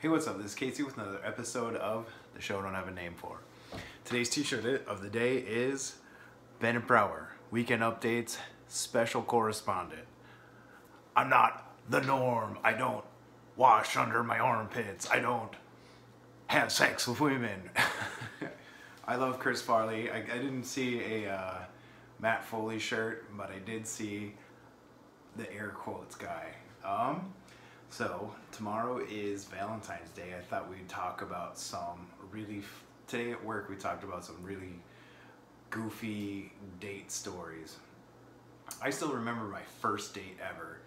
Hey, what's up? This is Casey with another episode of the show I don't have a name for. Today's t-shirt of the day is Bennett Brower, Weekend Updates, Special Correspondent. I'm not the norm. I don't wash under my armpits. I don't have sex with women. I love Chris Farley. I didn't see a Matt Foley shirt, but I did see the air quotes guy. So tomorrow is Valentine's Day. I thought we'd talk about some today at work we talked about some really goofy date stories. I still remember my first date ever.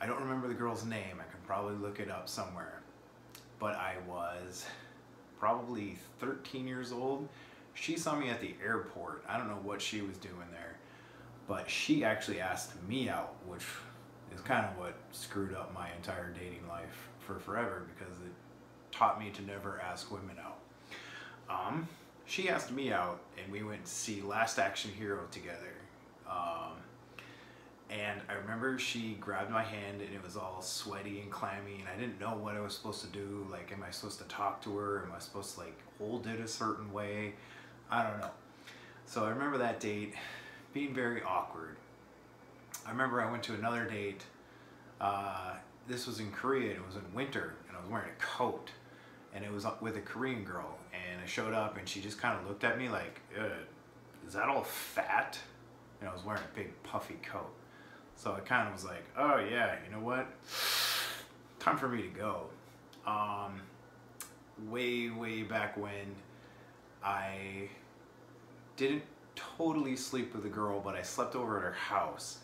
I don't remember the girl's name. I can probably look it up somewhere. But I was probably 13 years old. She saw me at the airport. I don't know what she was doing there, but she actually asked me out, which is kind of what screwed up my entire dating life for forever, because it taught me to never ask women out. She asked me out and we went to see Last Action Hero together. And I remember she grabbed my hand and it was all sweaty and clammy and I didn't know what I was supposed to do. Like, am I supposed to talk to her? Am I supposed to like hold it a certain way? I don't know. So I remember that date being very awkward. I remember I went to another date. This was in Korea. It was in winter and I was wearing a coat and it was with a Korean girl, and I showed up and she just kind of looked at me like, is that all fat? And I was wearing a big puffy coat. So I kind of was like, oh yeah, you know what? Time for me to go. Way back when, I didn't totally sleep with a girl, but I slept over at her house.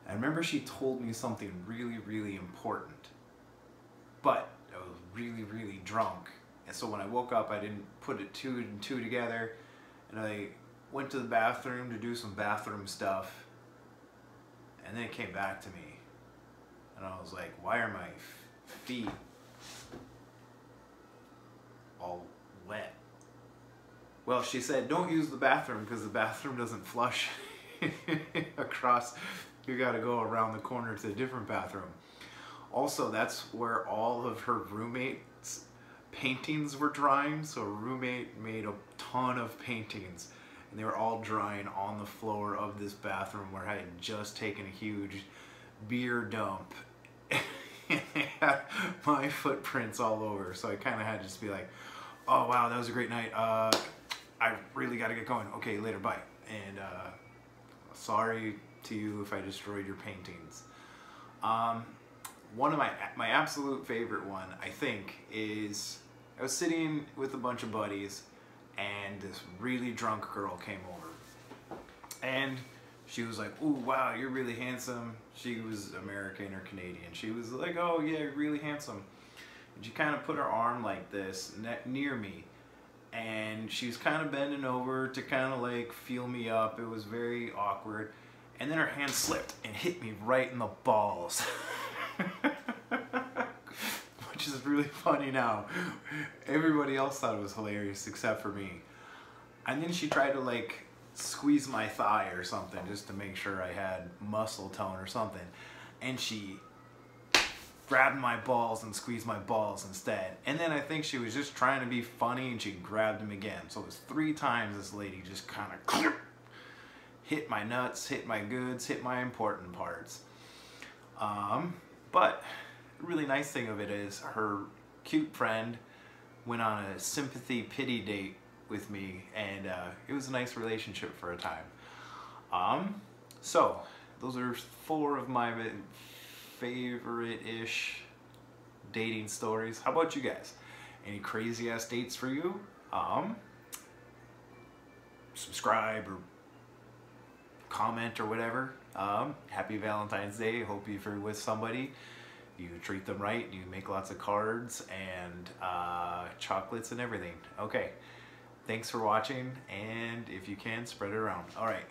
I remember she told me something really important, but I was really drunk. And so when I woke up, I didn't put it two and two together, and I went to the bathroom to do some bathroom stuff, and then it came back to me, and I was like, why are my feet all wet? Well, she said, don't use the bathroom because the bathroom doesn't flush across. You gotta go around the corner to a different bathroom. Also, that's where all of her roommates' paintings were drying. So a roommate made a ton of paintings and they were all drying on the floor of this bathroom where I had just taken a huge beer dump. And they had my footprints all over. So I kind of had to just be like, oh wow, that was a great night. I really got to get going. Okay, later, bye. And sorry to you if I destroyed your paintings. One of my absolute favorite one, I think, is I was sitting with a bunch of buddies and this really drunk girl came over. And she was like, ooh, wow, you're really handsome. She was American or Canadian. She was like, oh yeah, you're really handsome. And she kind of put her arm like this near me. And she was kind of bending over to kind of like feel me up. It was very awkward. And then her hand slipped and hit me right in the balls. Which is really funny now. Everybody else thought it was hilarious except for me. And then she tried to like squeeze my thigh or something just to make sure I had muscle tone or something. And she grabbed my balls and squeezed my balls instead. And then I think she was just trying to be funny and she grabbed him again. So it was 3 times this lady just kind of hit my nuts, hit my goods, hit my important parts. But the really nice thing of it is her cute friend went on a sympathy pity date with me, and it was a nice relationship for a time. So those are 4 of my favorite-ish dating stories. How about you guys? Any crazy ass dates for you? Subscribe or comment or whatever. Happy Valentine's Day. Hope if you're with somebody, you treat them right, you make lots of cards and chocolates and everything. Okay, thanks for watching, and if you can, spread it around. All right,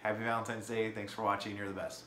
happy Valentine's Day. Thanks for watching. You're the best.